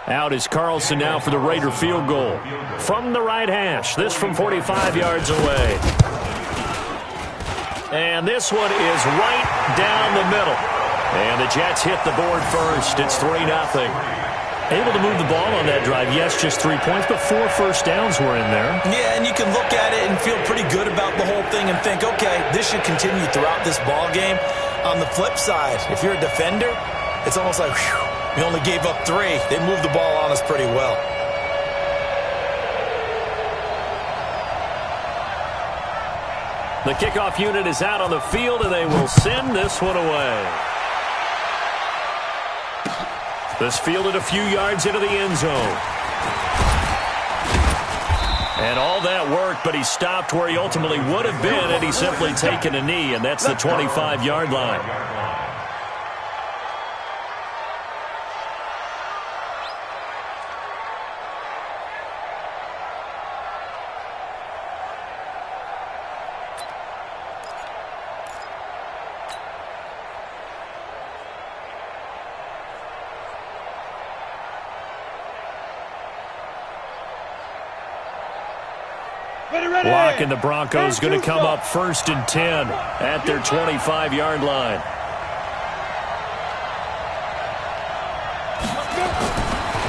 Out is Carlson now for the Raider field goal. From the right hash, this from 45 yards away. And this one is right down the middle. And the Jets hit the board first. It's 3-0. Able to move the ball on that drive. Yes, just 3 points, but 4 first downs were in there. Yeah, and you can look at it and feel pretty good about the whole thing and think, okay, this should continue throughout this ball game. On the flip side, if you're a defender, it's almost like, whew, we only gave up 3. They moved the ball on us pretty well. The kickoff unit is out on the field, and they will send this one away. This fielded a few yards into the end zone. And all that worked, but he stopped where he ultimately would have been had he simply taken a knee, and that's the 25-yard line. Lock and the Broncos going to come up 1st and 10 at their 25-yard line.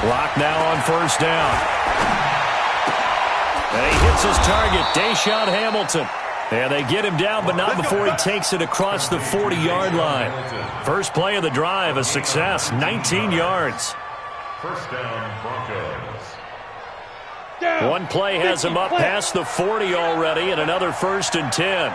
Lock now on 1st down. And he hits his target, Deshaun Hamilton. And they get him down, but not before he takes it across the 40-yard line. First play of the drive, a success, 19 yards. 1st down, Broncos. One play has him up past the 40 already, and another 1st and 10.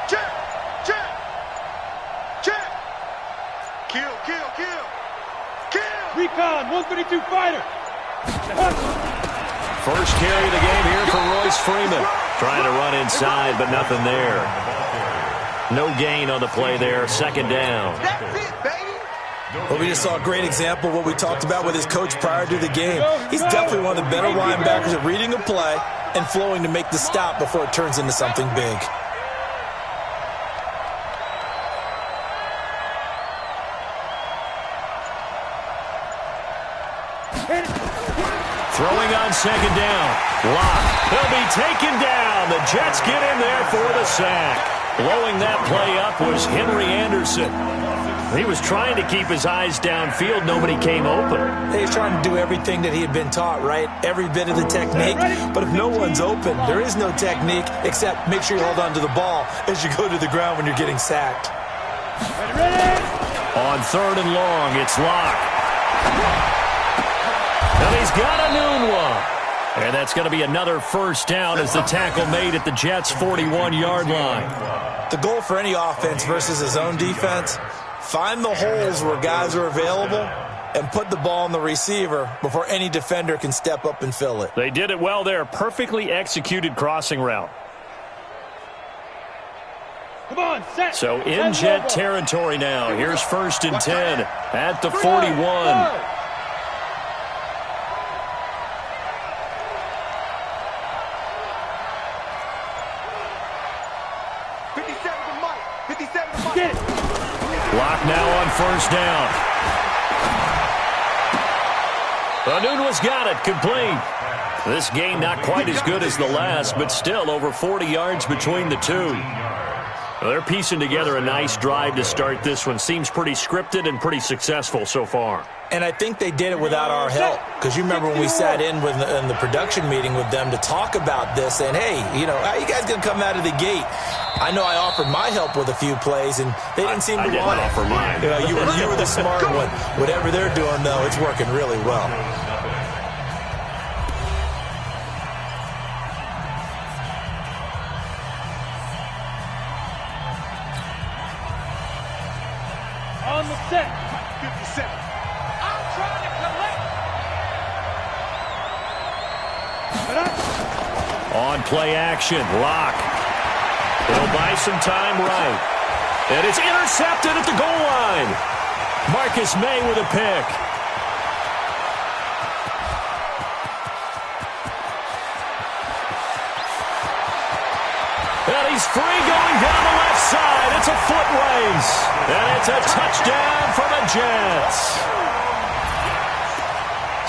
Check. Kill. Recon, 132 fighter. First carry of the game here for Royce Freeman. Trying to run inside, but nothing there. No gain on the play there. 2nd down. That's it, baby. Well, we just saw a great example of what we talked about with his coach prior to the game. He's definitely one of the better linebackers at reading a play and flowing to make the stop before it turns into something big. Throwing on 2nd down. Lock. He'll be taken down. The Jets get in there for the sack. Blowing that play up was Henry Anderson. He was trying to keep his eyes downfield. Nobody came open. He's trying to do everything that he had been taught, right? Every bit of the technique. But if no one's open, there is no technique except make sure you hold on to the ball as you go to the ground when you're getting sacked. On 3rd and long, it's Lock. And he's got a noon one. And that's going to be another 1st down as the tackle made at the Jets' 41-yard line. The goal for any offense versus his own defense, find the holes where guys are available and put the ball on the receiver before any defender can step up and fill it. They did it well there. Perfectly executed crossing route. Come on, set. So in Jet territory now. Here's 1st and 10 at the 41. Lock now on 1st down. Anunwa's got it, complete. This game not quite as good as the last, but still over 40 yards between the two. They're piecing together a nice drive to start this one. Seems pretty scripted and pretty successful so far. And I think they did it without our help. Because you remember when we sat in the production meeting with them to talk about this, saying, hey, you know, how are you guys going to come out of the gate? I know I offered my help with a few plays, and they didn't seem to want it. I didn't offer mine. You were the smart one. Whatever they're doing, though, it's working really well. On the set. 57. I'm trying to collect. On play action, Lock. He'll buy some time right. And it's intercepted at the goal line. Marcus May with a pick. And he's free going down the left side. It's a foot race. And it's a touchdown for the Jets.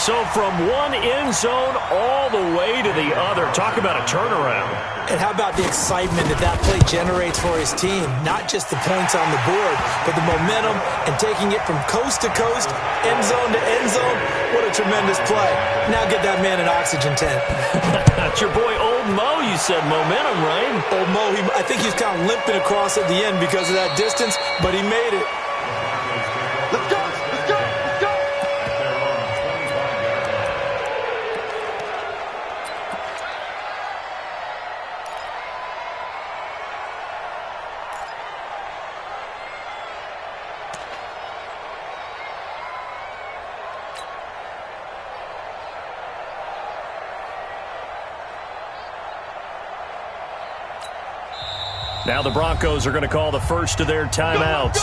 So from one end zone all the way to the other. Talk about a turnaround. And how about the excitement that play generates for his team? Not just the points on the board, but the momentum and taking it from coast to coast, end zone to end zone. What a tremendous play. Now get that man an oxygen tent. That's your boy Old Mo, you said. Momentum, right? Old Mo, I think he's kind of limping across at the end because of that distance, but he made it. Let's go. Let's go. Let's go. Now the Broncos are going to call the first of their timeouts.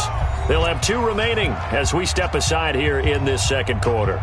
They'll have 2 remaining as we step aside here in this second quarter.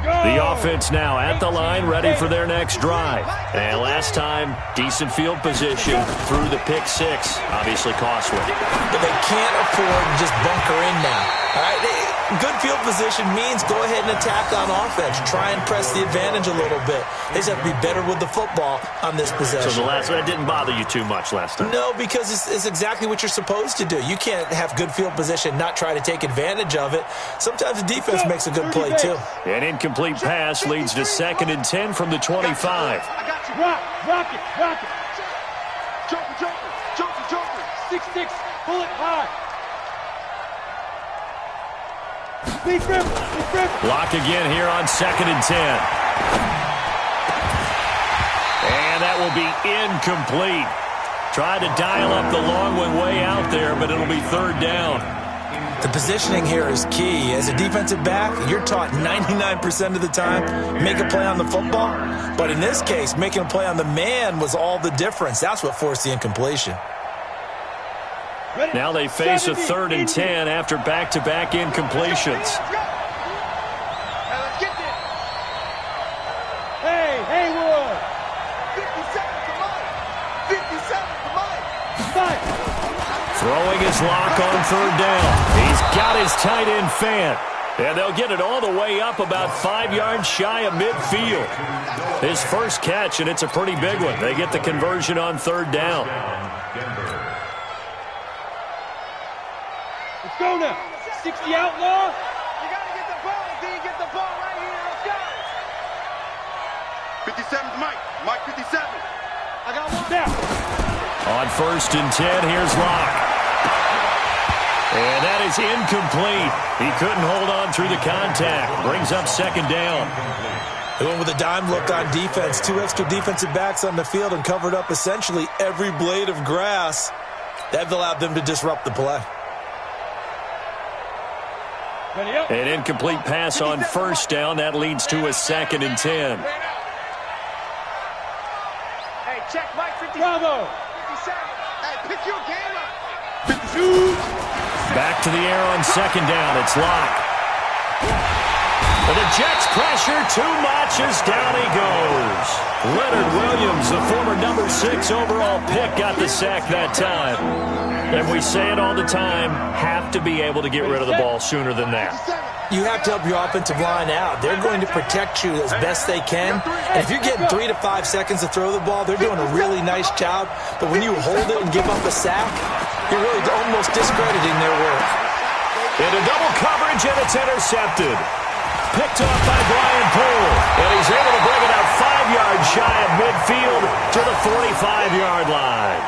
The offense now at the line, ready for their next drive. And last time, decent field position through the pick 6. Obviously costly. But they can't afford to just bunker in now. All right, good field position means go ahead and attack on offense. Try and press the advantage a little bit. They just have to be better with the football on this possession. So that didn't bother you too much last time? No, because it's exactly what you're supposed to do. You can't have good field position, not try to take advantage of it. Sometimes the defense makes a good play, too. An incomplete pass leads to 2nd and 10 from the 25. I got you. Rock it. Joker. 6-6, pull it high. Speed grip. Block again here on 2nd and 10. And that will be incomplete. Tried to dial up the long one way out there, but it'll be 3rd down. The positioning here is key. As a defensive back, you're taught 99% of the time, make a play on the football. But in this case, making a play on the man was all the difference. That's what forced the incompletion. Now they face a 3rd and 10 after back-to-back incompletions. Let's get there. Hey, Haywood. 57 to Mike. 57 to Mike. Fight. Throwing his lock on 3rd down. He's got his tight end fan. And they'll get it all the way up about 5 yards shy of midfield. His first catch, and it's a pretty big one. They get the conversion on 3rd down. Let's go now. 60 outlaw. You got to get the ball, D. Get the ball right here. Let's go. 57 to Mike. Mike 57. I got one. Now. On 1st and 10, here's Locke. And that is incomplete. He couldn't hold on through the contact. Brings up 2nd down. They went with a dime look on defense. 2 extra defensive backs on the field and covered up essentially every blade of grass. That allowed them to disrupt the play. An incomplete pass on 1st down. That leads to a 2nd and 10. Hey, check Mike 57. Bravo. 57. Hey, pick your game up. 52. Back to the air on 2nd down. It's Locke. But the Jets pressure too much as down he goes. Leonard Williams, the former number 6 overall pick, got the sack that time. And we say it all the time, have to be able to get rid of the ball sooner than that. You have to help your offensive line out. They're going to protect you as best they can. And if you're getting 3 to 5 seconds to throw the ball, they're doing a really nice job. But when you hold it and give up a sack, you're really almost discrediting their work. Into double coverage, and it's intercepted. Picked off by Brian Poole. And he's able to bring it out 5 yards shy of midfield to the 45-yard line.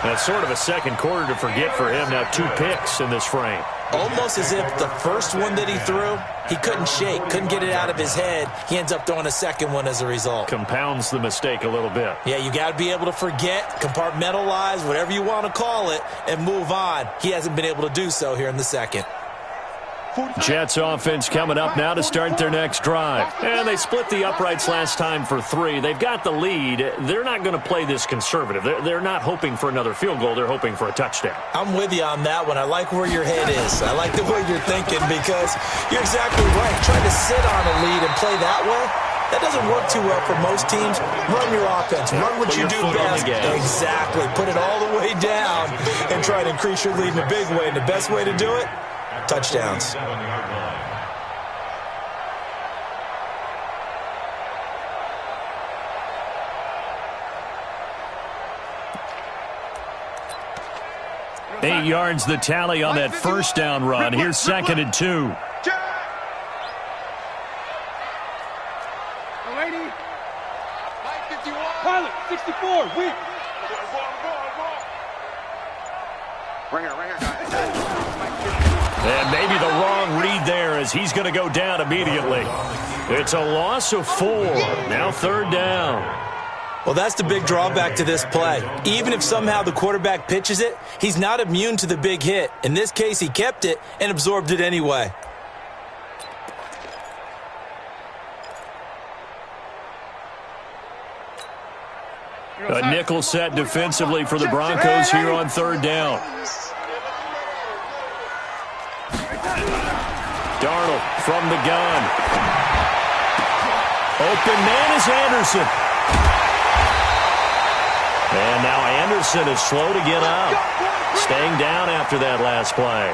That's sort of a second quarter to forget for him. Now 2 picks in this frame. Almost as if the first one that he threw, he couldn't shake, couldn't get it out of his head. He ends up throwing a second one as a result. Compounds the mistake a little bit. Yeah, you got to be able to forget, compartmentalize, whatever you want to call it, and move on. He hasn't been able to do so here in the second. Jets offense coming up now to start their next drive. And they split the uprights last time for 3. They've got the lead. They're not going to play this conservative. They're not hoping for another field goal. They're hoping for a touchdown. I'm with you on that one. I like where your head is. I like the way you're thinking because you're exactly right. Trying to sit on a lead and play that way, that doesn't work too well for most teams. Run your offense. Run what you do best. Exactly. Put it all the way down and try to increase your lead in a big way. And the best way to do it, touchdowns. Eight yards the tally on that first down run. Here's 2nd and 2. Pilot, 64, weak. And maybe the wrong read there as he's going to go down immediately. It's a loss of 4. Now 3rd down. Well, that's the big drawback to this play. Even if somehow the quarterback pitches it, he's not immune to the big hit. In this case, he kept it and absorbed it anyway. A nickel set defensively for the Broncos here on 3rd down. Darnold from the gun. Open man is Anderson. And now Anderson is slow to get up. Staying down after that last play.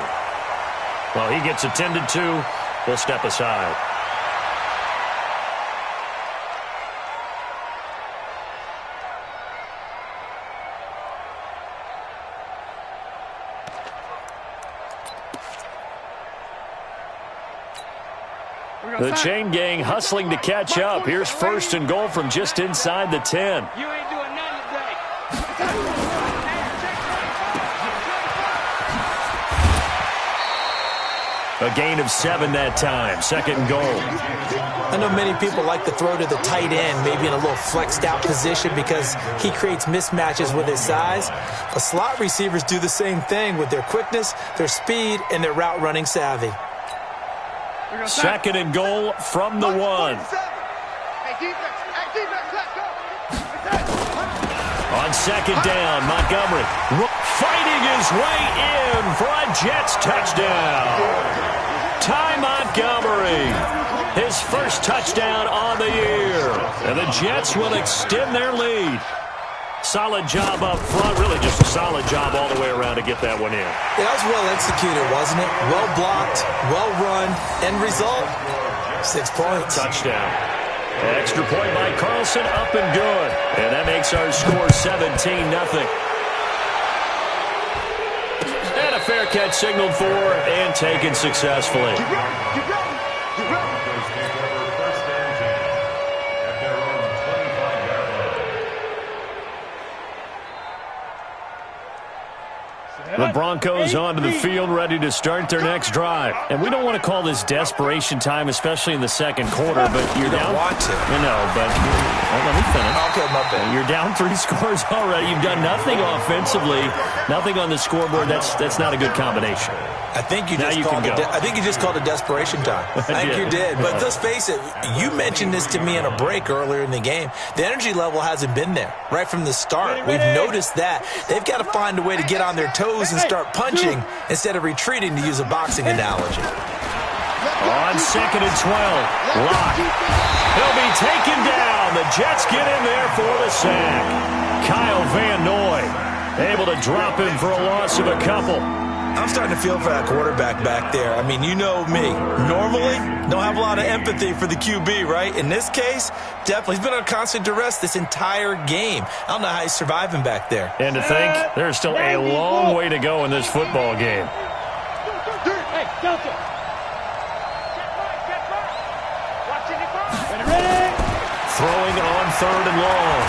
Well, he gets attended to. We'll step aside. The chain gang hustling to catch up. Here's 1st and goal from just inside the 10. You ain't doing nothing today. A gain of 7 that time. 2nd and goal. I know many people like to throw to the tight end, maybe in a little flexed out position because he creates mismatches with his size. But slot receivers do the same thing with their quickness, their speed, and their route running savvy. 2nd and goal from the 1. On 2nd down, Montgomery fighting his way in for a Jets touchdown. Ty Montgomery, his first touchdown on the year. And the Jets will extend their lead. Solid job up front, really just a solid job all the way around to get that one in. Yeah, that was well executed, wasn't it? Well blocked, well run, end result, 6 points. Touchdown. Extra point by Carlson, up and good. And that makes our score 17-0. And a fair catch signaled for and taken successfully. The Broncos onto the field, ready to start their next drive. And we don't want to call this desperation time, especially in the 2nd quarter, but you're down. Want to. I know, but let me finish. Okay, my bad. You're down 3 scores already. You've done nothing offensively, nothing on the scoreboard. That's not a good combination. I think you Now just you called can it. go. I think you just called it desperation time. I think you did. But let's face it. You mentioned this to me in a break earlier in the game. The energy level hasn't been there right from the start. We've noticed that they've got to find a way to get on their toes and start punching instead of retreating, to use a boxing analogy. On 2nd and 12, Locke. He'll be taken down. The Jets get in there for the sack. Kyle Van Noy able to drop him for a loss of a couple. I'm starting to feel for that quarterback back there. I mean, you know me. Normally, don't have a lot of empathy for the QB, right? In this case, definitely. He's been under constant duress this entire game. I don't know how he's surviving back there. And to think, there's still a long way to go in this football game. Hey, Delta. Ready? Throwing on 3rd and long.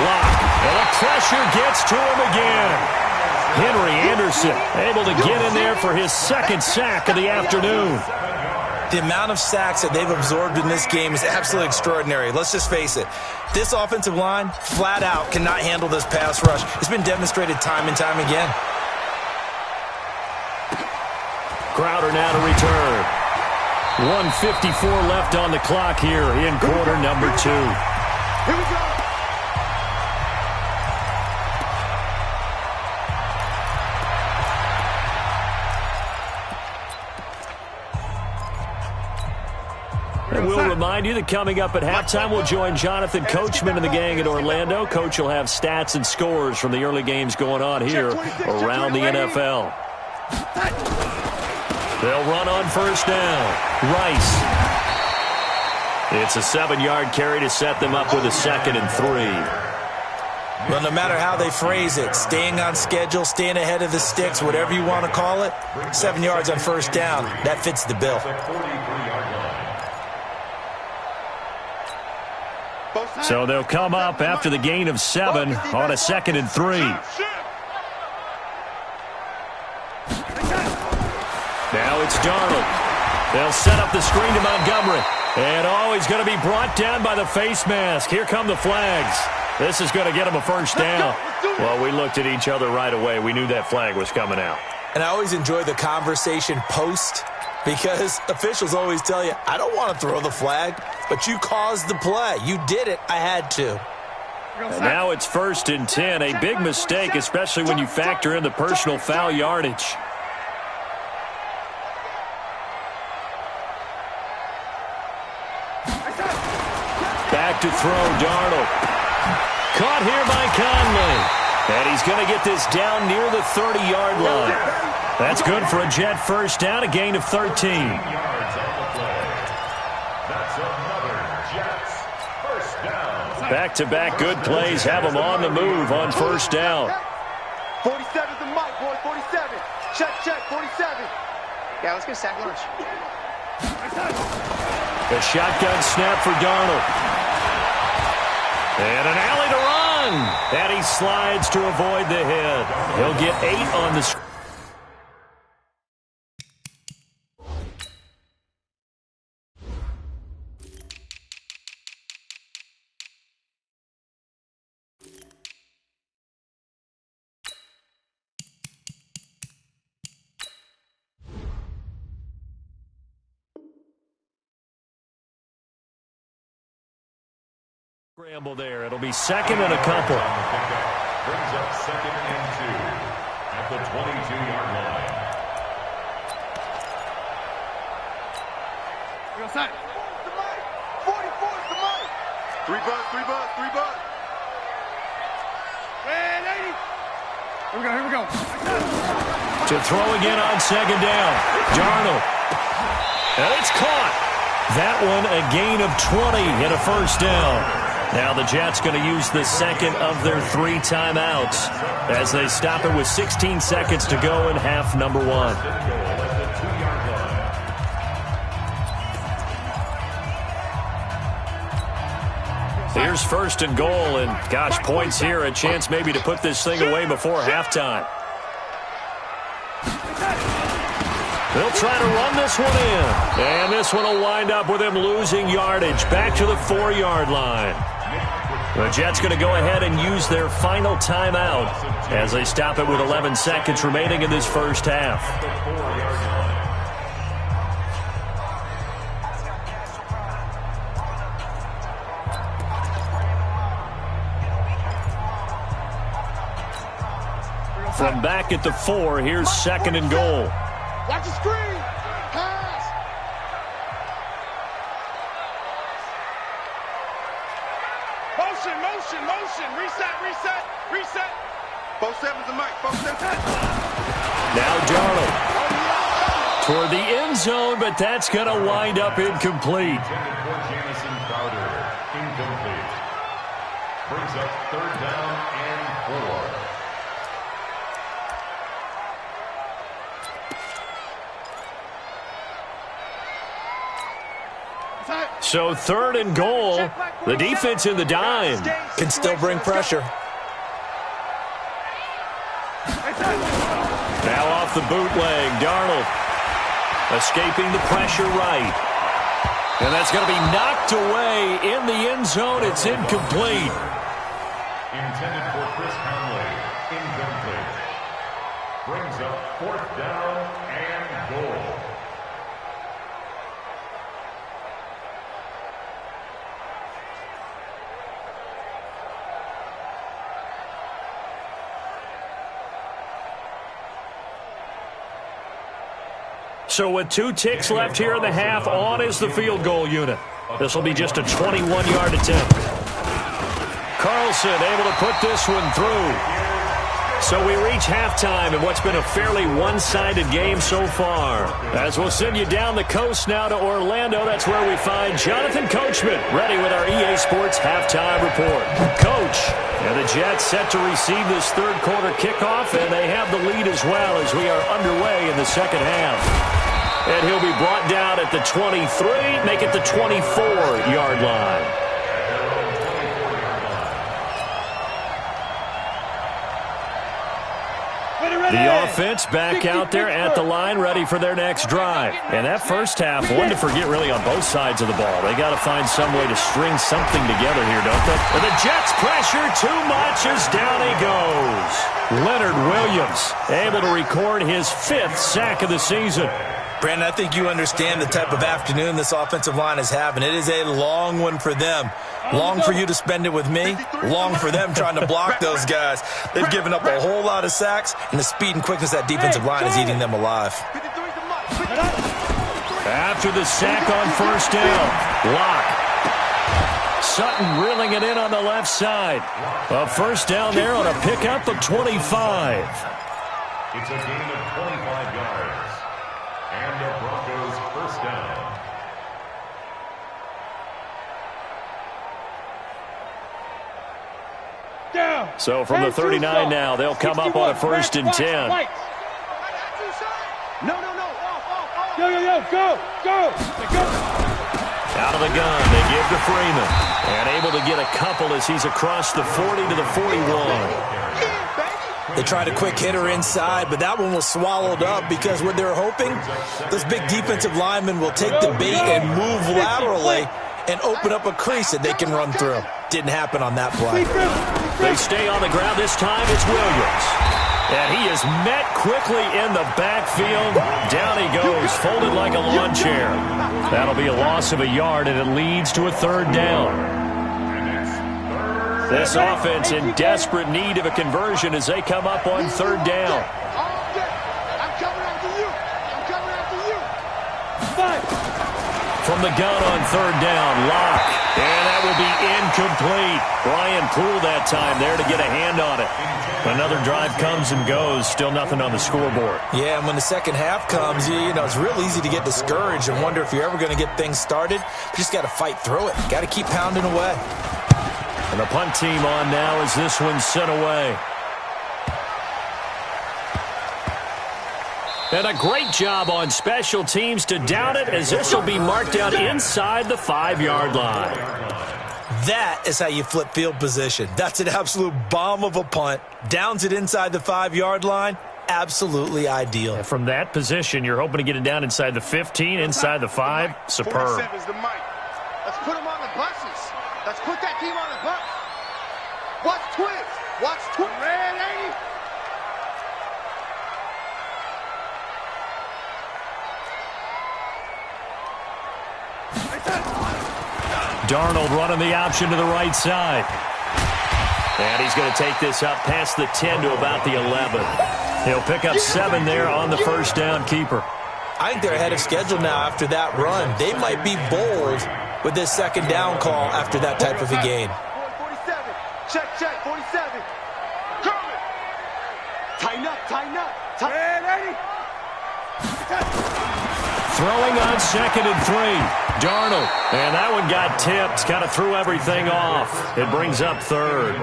Locke. And the pressure gets to him again. Henry Anderson able to get in there for his 2nd sack of the afternoon. The amount of sacks that they've absorbed in this game is absolutely extraordinary. Let's just face it. This offensive line, flat out, cannot handle this pass rush. It's been demonstrated time and time again. Crowder now to return. 1:54 left on the clock here in quarter number 2. Here we go. And we'll remind you that coming up at halftime, we'll join Jonathan Coachman and the gang at Orlando. Coach will have stats and scores from the early games going on here around the NFL. They'll run on first down. Rice. It's a 7-yard carry to set them up with a 2nd and 3. Well, no matter how they phrase it, staying on schedule, staying ahead of the sticks, whatever you want to call it, 7 yards on first down, that fits the bill. So they'll come up after the gain of 7 on a 2nd and 3. Now it's Darnold. They'll set up the screen to Montgomery. And he's going to be brought down by the face mask. Here come the flags. This is going to get him a first down. Well, we looked at each other right away. We knew that flag was coming out. And I always enjoy the conversation post, because officials always tell you, I don't want to throw the flag, but you caused the play. You did it. I had to. And now it's 1st and 10. A big mistake, especially when you factor in the personal foul yardage. Back to throw, Darnold. Caught here by Conley. And he's going to get this down near the 30-yard line. That's good for a Jet first down, a gain of 13. Back-to-back good plays have them on the move on first down. 47's the mic, boy, 47. Check, 47. Yeah, let's get a sack lunch. A shotgun snap for Darnold. And an alley to run. And he slides to avoid the hit. He'll get 8 on the screen. Scramble there. It'll be 2nd and a couple. Brings up 2nd and 2 at the 22-yard line. Go side. The mic. 44's the mic. 3 bucks. Hey, lady. Here we go. To throw again on 2nd down. Darnold. And it's caught. That one a gain of 20 and a first down. Now the Jets going to use the 2nd of their 3 timeouts as they stop it with 16 seconds to go in half number 1. Here's 1st and goal, and gosh, points here, a chance maybe to put this thing away before halftime. They'll try to run this one in, and this one will wind up with him losing yardage back to the 4-yard line. The Jets going to go ahead and use their final timeout as they stop it with 11 seconds remaining in this first half. From back at the 4, here's 2nd and goal. Watch the screen. Pass. Motion. Reset. 47's the mic. 47. Now Darnold. Toward the end zone, but that's going to wind up incomplete. Intended for Jamison Crowder. Incomplete. Brings up 3rd down and 4. So 3rd and goal. The defense in the dime. Can still bring pressure. Now off the bootleg, Darnold. Escaping the pressure right. And that's going to be knocked away in the end zone. It's incomplete. Intended for Chris Conley. Incomplete. Brings up 4th down and goal. So with 2 ticks left here in the half, on is the field goal unit. This will be just a 21-yard attempt. Carlson able to put this one through. So we reach halftime in what's been a fairly one-sided game so far. As we'll send you down the coast now to Orlando, that's where we find Jonathan Coachman ready with our EA Sports halftime report. Coach, and the Jets set to receive this third quarter kickoff, and they have the lead as well as we are underway in the second half. And he'll be brought down at the 23, make it the 24-yard line. The offense back out there at the line, ready for their next drive. And that first half, one to forget really on both sides of the ball. They got to find some way to string something together here, don't they? And the Jets pressure too much as down he goes. Leonard Williams able to record his 5th sack of the season. Brandon, I think you understand the type of afternoon this offensive line is having. It is a long one for them. Long for you to spend it with me. Long for them trying to block those guys. They've given up a whole lot of sacks, and the speed and quickness of that defensive line is eating them alive. After the sack on first down, Locke. Sutton reeling it in on the left side. A first down there on a pickup of 25. It's a gain of 25 yards. And the Broncos first down. So from the 39 now, they'll come up on a 1st and 10. Go. Out of the gun, they give to Freeman. And able to get a couple as he's across the 40 to the 41. They tried a quick hitter inside, but that one was swallowed up because what they're hoping, those big defensive linemen will take the bait and move laterally and open up a crease that they can run through. Didn't happen on that play. They stay on the ground. This time it's Williams. And he is met quickly in the backfield. Down he goes, folded like a lawn chair. That'll be a loss of a yard, and it leads to a 3rd down. This offense in desperate need of a conversion as they come up on 3rd down. I'm coming after you. From the gun on 3rd down, Locke. And that will be incomplete. Brian Poole that time there to get a hand on it. Another drive comes and goes. Still nothing on the scoreboard. Yeah, and when the second half comes, you know, it's real easy to get discouraged and wonder if you're ever going to get things started. You just got to fight through it. Got to keep pounding away. And the punt team on now as this one's sent away. And a great job on special teams to down it as this will be marked out inside the 5-yard line. That is how you flip field position. That's an absolute bomb of a punt. Downs it inside the 5-yard line. Absolutely ideal. And from that position, you're hoping to get it down inside the 15, inside the 5. Superb. 47's the mic. Let's put them on the buses. Let's put that team on the bus. Watch Twins. Watch Twins. Red 80. Darnold running the option to the right side. And he's going to take this up past the 10 to about the 11. He'll pick up 7 there on the first down keeper. I think they're ahead of schedule now after that run. They might be bold with this second down call after that type of a gain. 47. Check, 47. Coming. Tighten up. Red 80. Throwing on 2nd and 3. Darnold. And that one got tipped. Kind of threw everything off. It brings up 3rd.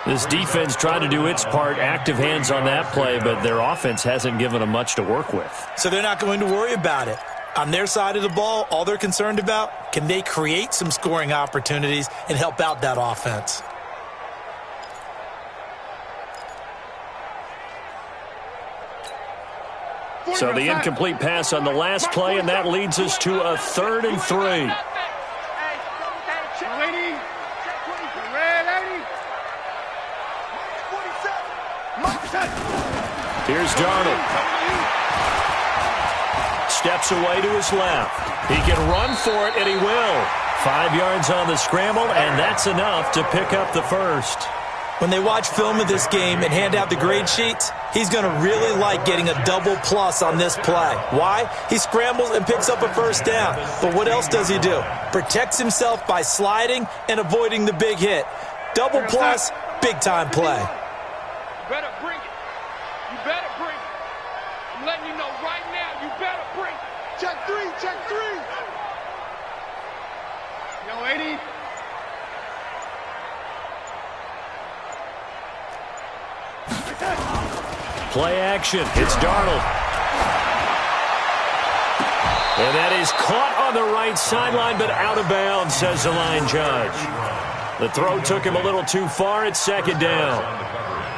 This defense tried to do its part. Active hands on that play, but their offense hasn't given them much to work with. So they're not going to worry about it. On their side of the ball, all they're concerned about, can they create some scoring opportunities and help out that offense? So the incomplete pass on the last play, and that leads us to a 3rd and 3. Red 80. Here's Darnold. steps away to his left. He can run for it, and he will. 5 yards on the scramble, and that's enough to pick up the first. When they watch film of this game and hand out the grade sheets, he's going to really like getting a double plus on this play. Why? He scrambles and picks up a first down. But what else does he do? Protects himself by sliding and avoiding the big hit. Double plus, big-time play. You better bring it. You better bring it. I'm letting you know right now, you better bring it. Check three, check three. Yo, 80. Play action. It's Darnold. And that is caught on the right sideline, but out of bounds, says the line judge. The throw took him a little too far. It's second down.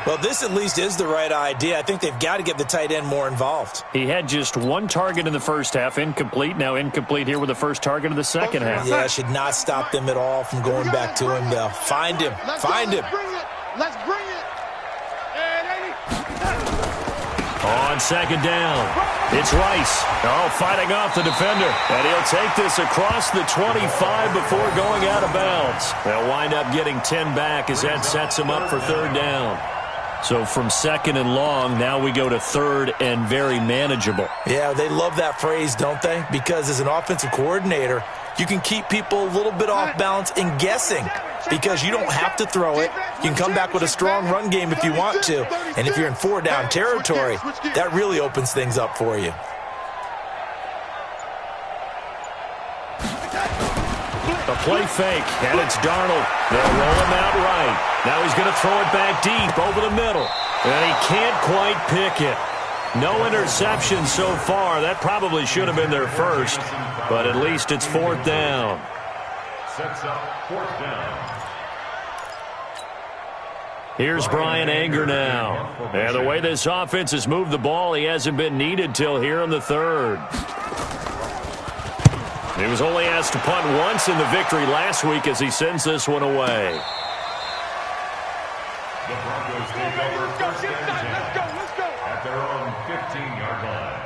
Well, this at least is the right idea. I think they've got to get the tight end more involved. He had just one target in the first half, incomplete. Now incomplete here with the first target of the second half. Yeah, should not stop them at all from going back to him, though. Find him. Find him. Let's bring it. On second down, it's Rice. Oh, fighting off the defender. And he'll take this across the 25 before going out of bounds. They'll wind up getting 10 back as that sets him up for third down. So from second and long, now we go to third and very manageable. Yeah, they love that phrase, don't they? Because as an offensive coordinator, you can keep people a little bit off balance and guessing because you don't have to throw it. You can come back with a strong run game if you want to. And if you're in 4-down territory, that really opens things up for you. A play fake, and it's Darnold. They'll roll him out right. Now he's going to throw it back deep over the middle. And he can't quite pick it. No interception so far. That probably should have been their first. But at least it's fourth down. Sets up fourth down. Here's Brian Anger now. And the way this offense has moved the ball, he hasn't been needed till here in the third. He was only asked to punt once in the victory last week as he sends this one away. The Broncos take over first and 10 Let's go. at their own 15-yard line.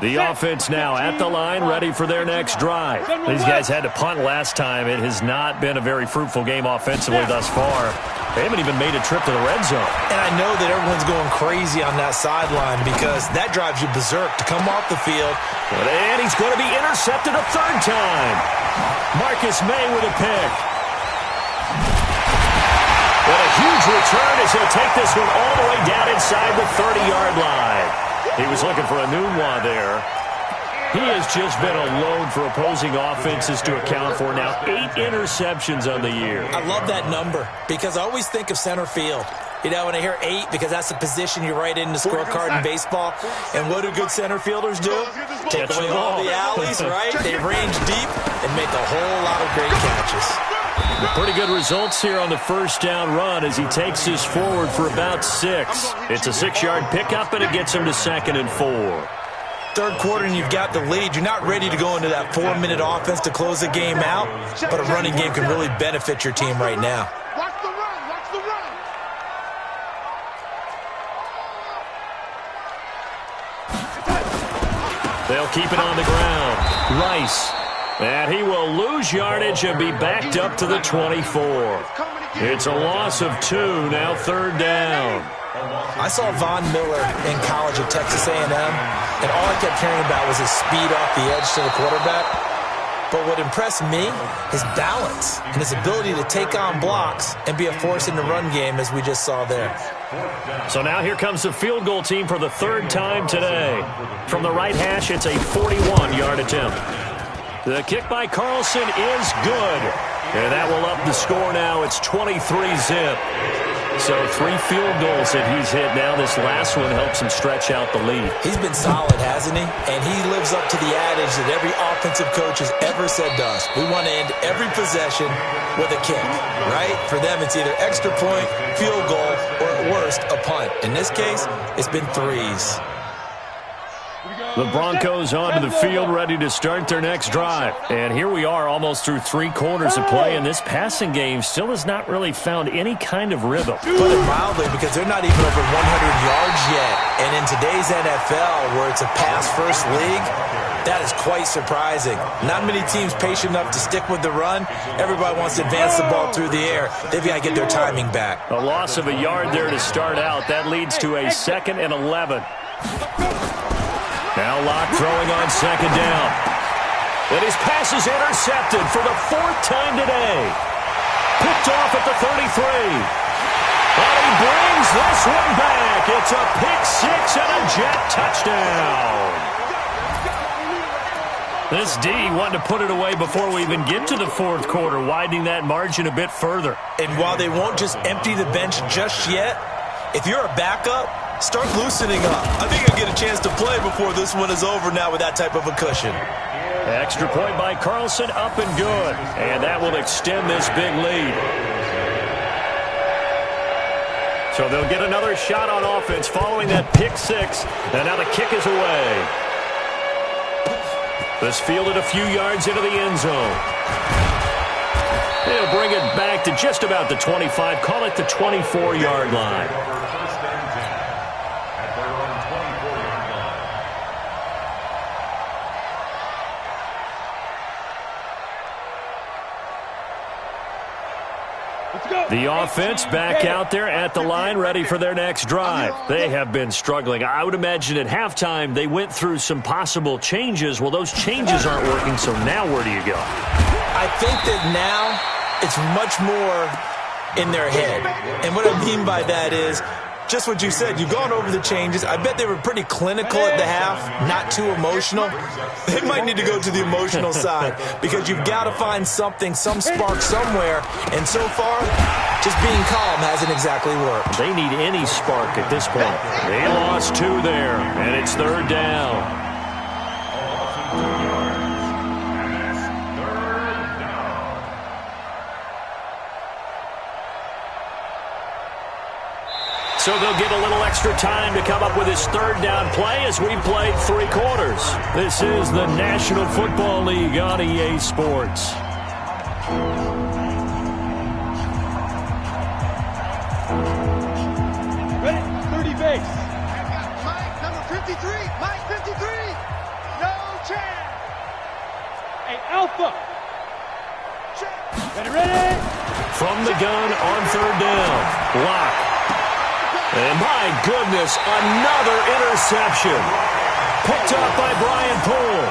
The offense now at the line, ready for their next drive. These guys had to punt last time. It has not been a very fruitful game offensively thus far. They haven't even made a trip to the red zone. And I know that everyone's going crazy on that sideline because that drives you berserk to come off the field. And he's going to be intercepted a third time. Marcus May with a pick. But a huge return as he'll take this one all the way down inside the 30-yard line. He was looking for a Nunwa there. He has just been a load for opposing offenses to account for now. 8 interceptions on the year. I love that number because I always think of center field. You know, when I hear 8, because that's the position you write in the scorecard in baseball. And what do good center fielders do? Take away all the alleys, right? They range deep and make a whole lot of great catches. Pretty good results here on the first down run as he takes this forward for about 6. It's a 6-yard pickup, and it gets him to second and 4. Third quarter and you've got the lead. You're not ready to go into that 4-minute offense to close the game out, but a running game can really benefit your team right now. Watch the run, watch the run. They'll keep it on the ground. Rice. And he will lose yardage and be backed up to the 24. It's a loss of 2, now third down. I saw Von Miller in college at Texas A&M, and all I kept hearing about was his speed off the edge to the quarterback. But what impressed me, his balance and his ability to take on blocks and be a force in the run game, as we just saw there. So now here comes the field goal team for the third time today. From the right hash, it's a 41-yard attempt. The kick by Carlson is good. And that will up the score now. It's 23-zip. So 3 field goals that he's hit now. This last one helps him stretch out the lead. He's been solid, hasn't he? And he lives up to the adage that every offensive coach has ever said to us. We want to end every possession with a kick, right? For them, it's either extra point, field goal, or at worst, a punt. In this case, it's been 3s. The Broncos onto the field, ready to start their next drive. And here we are almost through 3 quarters of play, and this passing game still has not really found any kind of rhythm. Put it mildly, because they're not even over 100 yards yet. And in today's NFL, where it's a pass-first league, that is quite surprising. Not many teams patient enough to stick with the run. Everybody wants to advance the ball through the air. They've got to get their timing back. A loss of a yard there to start out. That leads to a 2nd and 11. Now Locke throwing on 2nd down. And his pass is intercepted for the 4th time today. Picked off at the 33. And he brings this one back. It's a pick-6 and a Jet touchdown. This D wanted to put it away before we even get to the 4th quarter, widening that margin a bit further. And while they won't just empty the bench just yet, if you're a backup, start loosening up. I think you'll get a chance to play before this one is over now with that type of a cushion. Extra point by Carlson, up and good. And that will extend this big lead. So they'll get another shot on offense following that pick-6. And now the kick is away. This fielded a few yards into the end zone. They'll bring it back to just about the 25. Call it the 24-yard line. First and 10 at their own 24-yard line. The offense back out there at the line, ready for their next drive. They have been struggling. I would imagine at halftime they went through some possible changes. Well, those changes aren't working, so now where do you go? I think that now it's much more in their head. And what I mean by that is just what you said. You've gone over the changes. I bet they were pretty clinical at the half, not too emotional. They might need to go to the emotional side because you've got to find something, some spark somewhere. And so far, just being calm hasn't exactly worked. They need any spark at this point. They lost 2 there, and it's 3rd down. So they'll get a little extra time to come up with his 3rd down play as we played 3 quarters. This is the National Football League on EA Sports. Ready? 30 base. Mike, number 53. Mike, 53. No chance. Hey, Alpha. Ready? From the gun on 3rd down. Locke. And my goodness, another interception. Picked up by Brian Poole.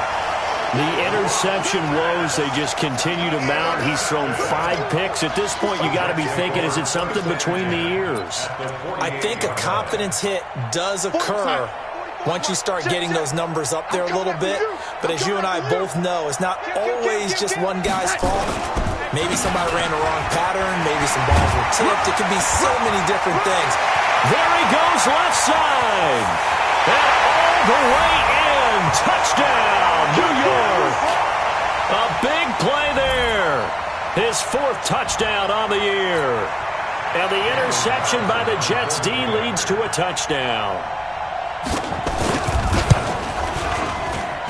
The interception woes, they just continue to mount. He's thrown 5 picks. At this point, you got to be thinking, is it something between the ears? I think a confidence hit does occur once you start getting those numbers up there a little bit. But as you and I both know, it's not always just one guy's fault. Maybe somebody ran the wrong pattern. Maybe some balls were tipped. It could be so many different things. There he goes, left side. And all the way in. Touchdown, New York. A big play there. His 4th touchdown on the year. And the interception by the Jets D leads to a touchdown.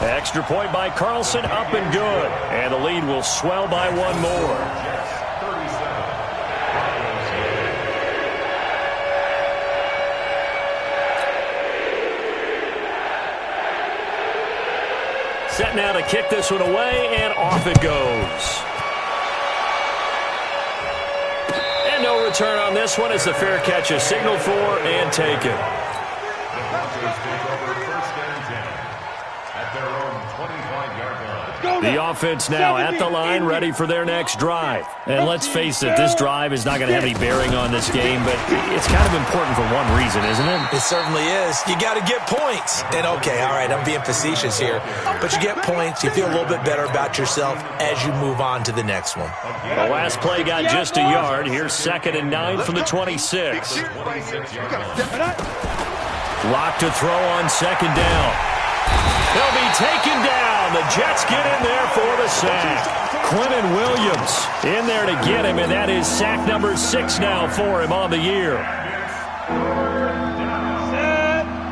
Extra point by Carlson, up and good. And the lead will swell by 1 more. Set now to kick this one away, and off it goes. And no return on this one as the fair catch is signaled for and taken. The Broncos take over 1st and 10 at their own 25-yard line. The offense now at the line, ready for their next drive. And let's face it, this drive is not going to have any bearing on this game, but it's kind of important for one reason, isn't it? It certainly is. You got to get points. And okay, all right, I'm being facetious here, but you get points, you feel a little bit better about yourself as you move on to the next one. The last play got just a yard. Here's 2nd and 9 from the 26. Locked to throw on 2nd down. He'll be taken down. The Jets get in there for the sack. Quentin Williams in there to get him, and that is sack number 6 now for him on the year. 7,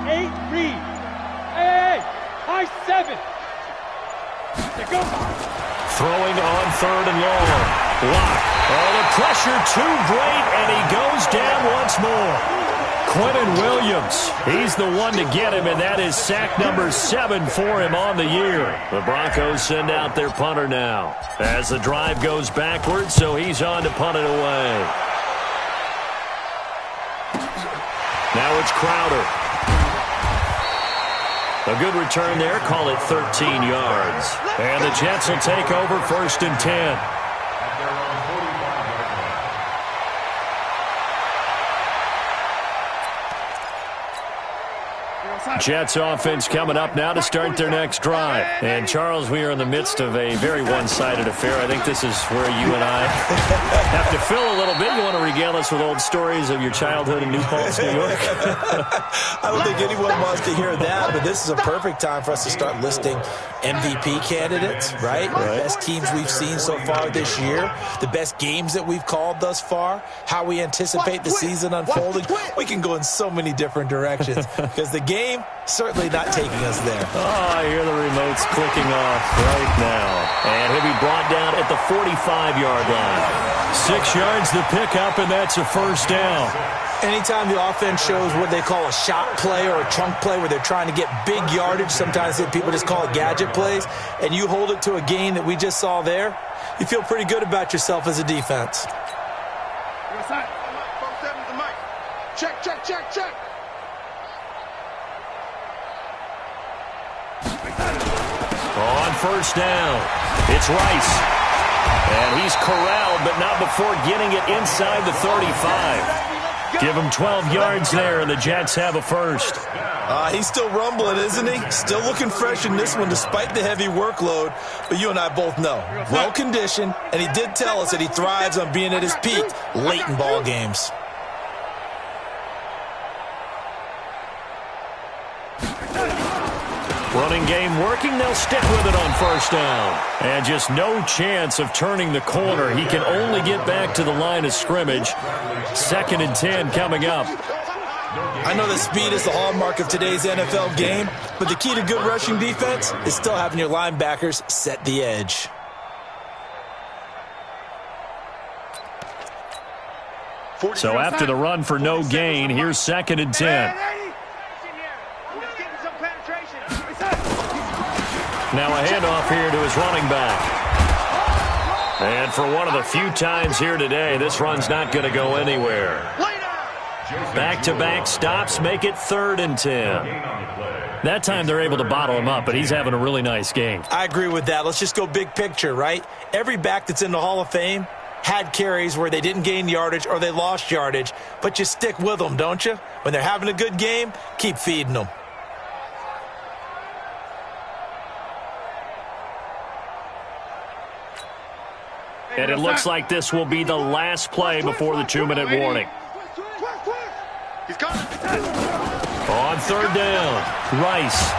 8, read. Hey, 7. There go. Throwing on 3rd and long. Lock. Oh, the pressure too great, and he goes down once more. Quentin Williams, he's the one to get him, and that is sack number 7 for him on the year. The Broncos send out their punter now as the drive goes backwards, so he's on to punt it away. Now it's Crowder. A good return there, call it 13 yards. And the Jets will take over 1st and 10. Jets offense coming up now to start their next drive. And, Charles, we are in the midst of a very one-sided affair. I think this is where you and I have to fill a little bit. You want to regale us with old stories of your childhood in New Paltz, New York? I don't think anyone wants to hear that, but this is a perfect time for us to start listing MVP candidates, right? The best teams we've seen so far this year, the best games that we've called thus far, how we anticipate the season unfolding. We can go in so many different directions because the game certainly not taking us there. Oh, I hear the remotes clicking off right now. And he'll be brought down at the 45-yard line. 6 yards to pick up, and that's a first down. Anytime the offense shows what they call a shot play or a chunk play where they're trying to get big yardage, sometimes people just call it gadget plays, and you hold it to a gain that we just saw there, you feel pretty good about yourself as a defense. Check, check, check, check. On first down, it's Rice. And he's corralled, but not before getting it inside the 35. Give him 12 yards there, and the Jets have a first. He's still rumbling, isn't he? Still looking fresh in this one despite the heavy workload. But you and I both know, well-conditioned, and he did tell us that he thrives on being at his peak late in ball games. Running game working, they'll stick with it on first down. And just no chance of turning the corner. He can only get back to the line of scrimmage. 2nd and 10 coming up. I know that speed is the hallmark of today's NFL game, but the key to good rushing defense is still having your linebackers set the edge. So after the run for no gain, here's 2nd and 10. Now a handoff here to his running back. And for one of the few times here today, this run's not going to go anywhere. Back-to-back stops make it 3rd and 10. That time they're able to bottle him up, but he's having a really nice game. I agree with that. Let's just go big picture, right? Every back that's in the Hall of Fame had carries where they didn't gain yardage or they lost yardage, but you stick with them, don't you? When they're having a good game, keep feeding them. And it looks like this will be the last play before the 2-minute warning. He's got it. On 3rd down, Rice.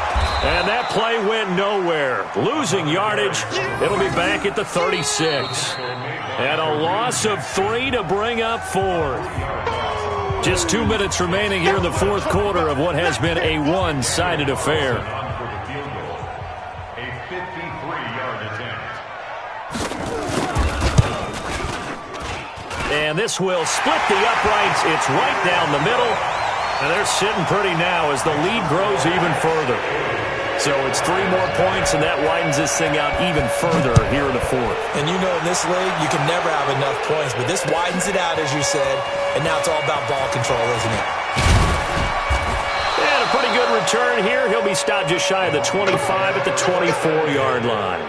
And that play went nowhere. Losing yardage. It'll be back at the 36. And a loss of 3 to bring up 4. Just 2 minutes remaining here in the 4th quarter of what has been a one-sided affair. And this will split the uprights. It's right down the middle. And they're sitting pretty now as the lead grows even further. So it's 3 more points, and that widens this thing out even further here in the 4th. And you know in this league, you can never have enough points. But this widens it out, as you said. And now it's all about ball control, isn't it? And a pretty good return here. He'll be stopped just shy of the 25 at the 24-yard line.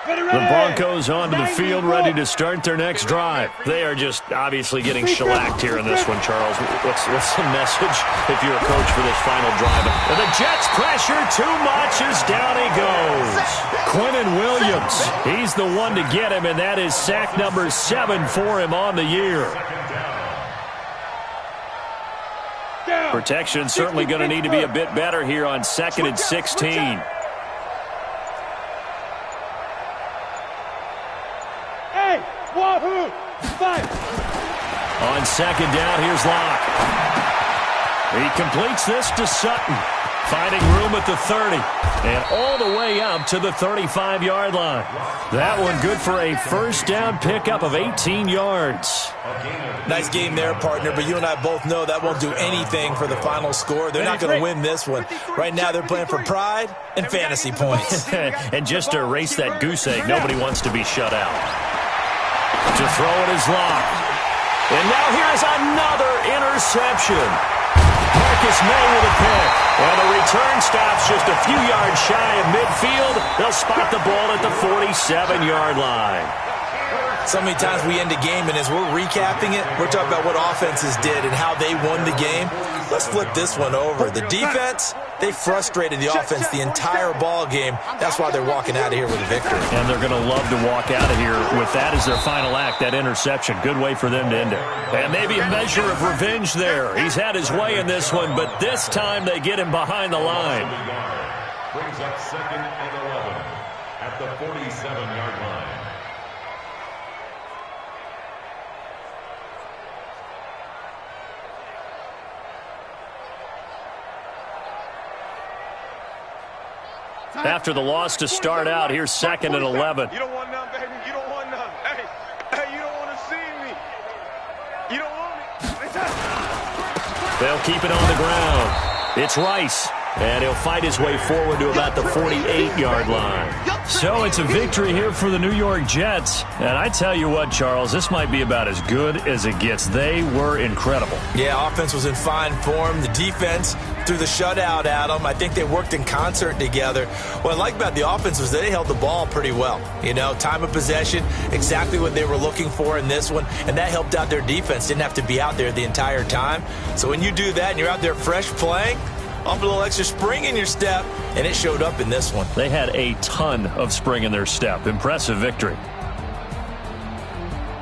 The Broncos onto the field, ready to start their next drive. They are just obviously getting shellacked here in this one, Charles. What's the message if you're a coach for this final drive? And the Jets pressure too much as down he goes. Quentin Williams, he's the one to get him, and that is sack number 7 for him on the year. Protection certainly going to need to be a bit better here on 2nd and 16. On 2nd down, here's Locke. He completes this to Sutton, finding room at the 30, and all the way up to the 35-yard line. That one good for a first down pickup of 18 yards. Nice game there, partner, but you and I both know that won't do anything for the final score. They're not going to win this one. Right now they're playing for pride and fantasy points. And just to erase that goose egg, nobody wants to be shut out. To throw it is locked. And now here's another interception. Marcus May with a pick. And the return stops just a few yards shy of midfield. They'll spot the ball at the 47-yard line. So many times we end a game, and as we're recapping it, we're talking about what offenses did and how they won the game. Let's flip this one over. The defense, they frustrated the offense the entire ball game. That's why they're walking out of here with a victory. And they're going to love to walk out of here with that as their final act, that interception. Good way for them to end it. And maybe a measure of revenge there. He's had his way in this one, but this time they get him behind the line. Brings up 2nd and 11 at the 47-yard line. After the loss to start out, here's 2nd and 11. You don't want none, baby. You don't want none. Hey, you don't want to see me. You don't want it. They'll keep it on the ground. It's Rice, and he'll fight his way forward to about the 48-yard line. So it's a victory here for the New York Jets. And I tell you what, Charles, this might be about as good as it gets. They were incredible. Yeah, offense was in fine form. The defense threw the shutout at them. I think they worked in concert together. What I like about the offense was they held the ball pretty well. You know, time of possession, exactly what they were looking for in this one, and that helped out their defense. Didn't have to be out there the entire time. So when you do that and you're out there fresh playing, off a little extra spring in your step, and it showed up in this one. They had a ton of spring in their step. Impressive victory.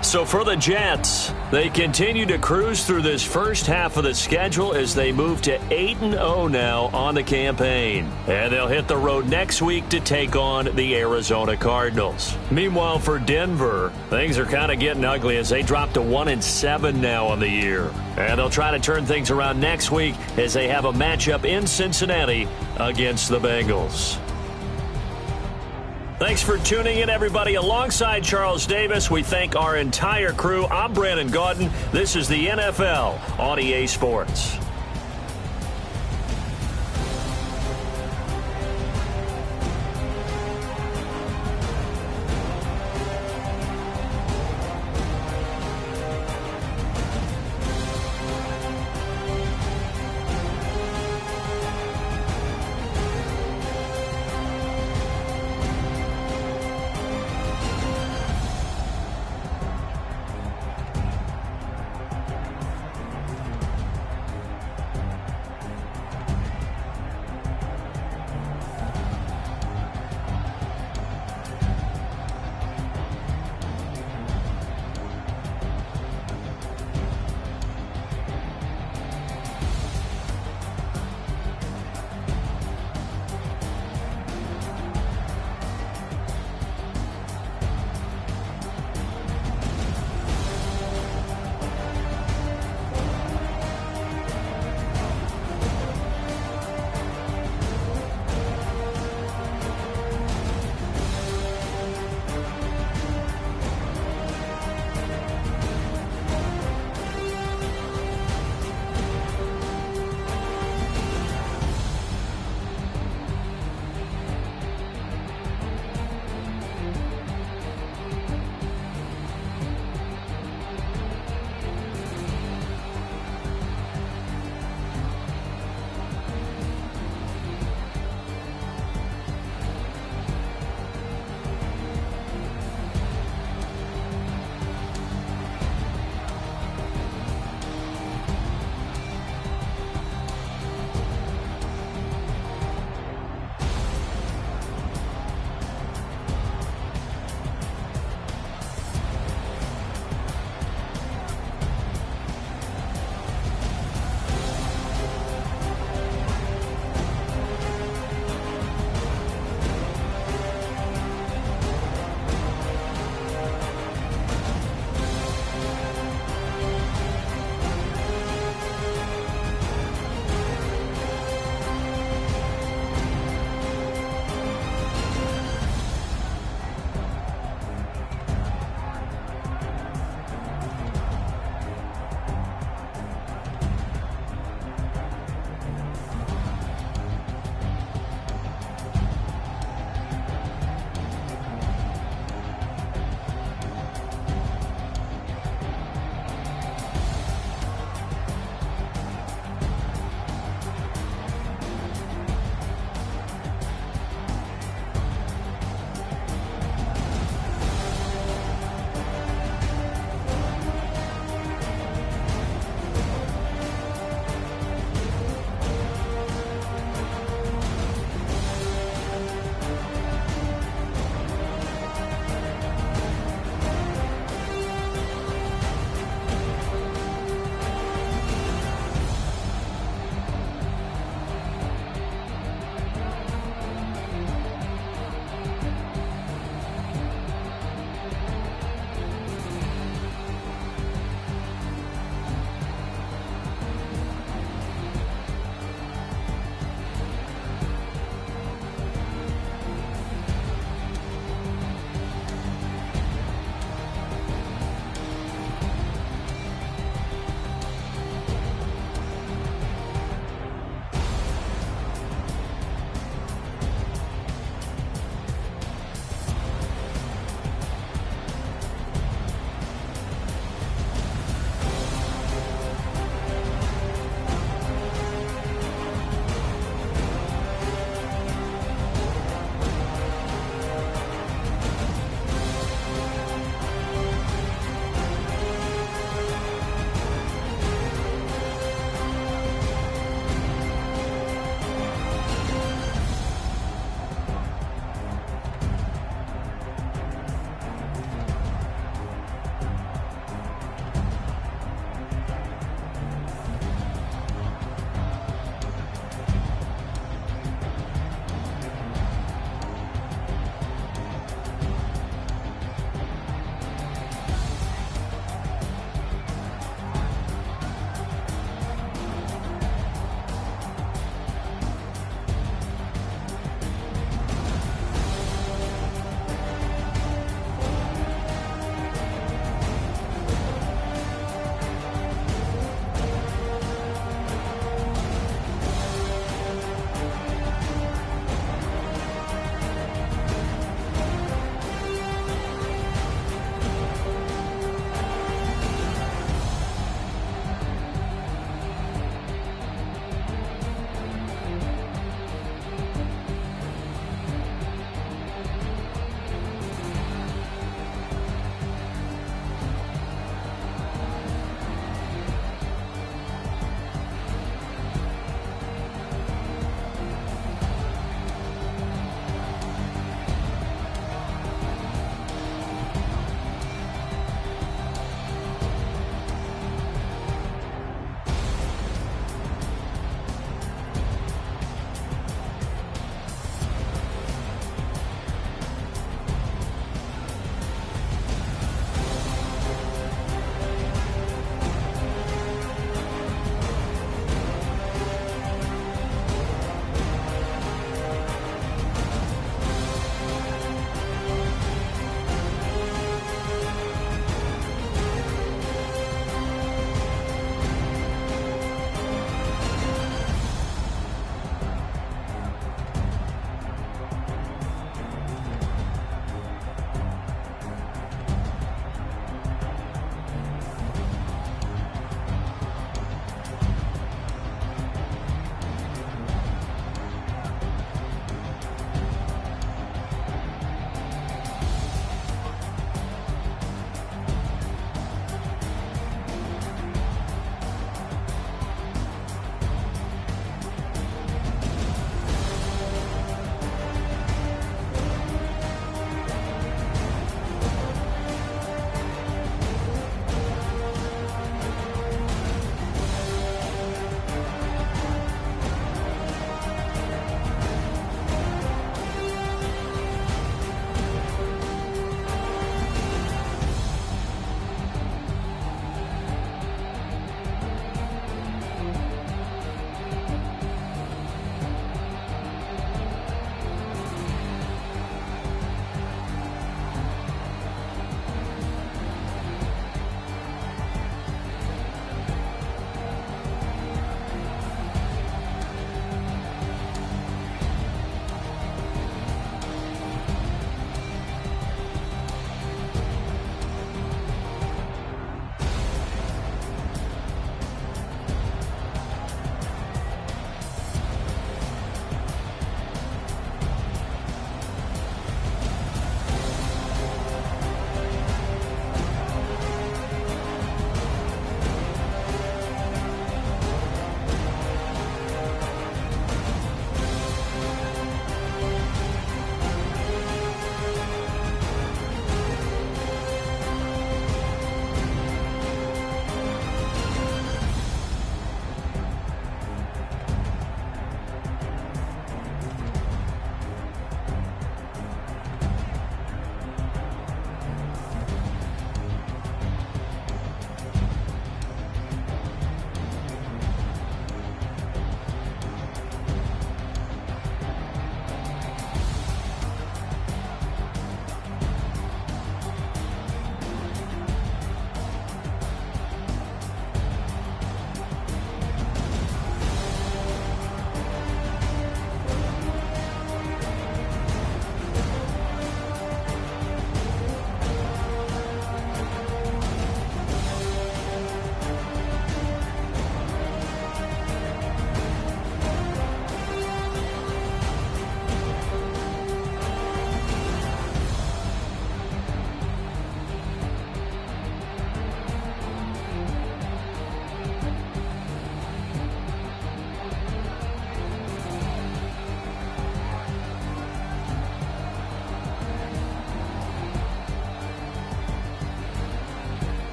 So for the Jets, they continue to cruise through this first half of the schedule as they move to 8-0 now on the campaign. And they'll hit the road next week to take on the Arizona Cardinals. Meanwhile, for Denver, things are kind of getting ugly as they drop to 1-7 now on the year. And they'll try to turn things around next week as they have a matchup in Cincinnati against the Bengals. Thanks for tuning in, everybody. Alongside Charles Davis, we thank our entire crew. I'm Brandon Gaudin. This is the NFL on EA Sports.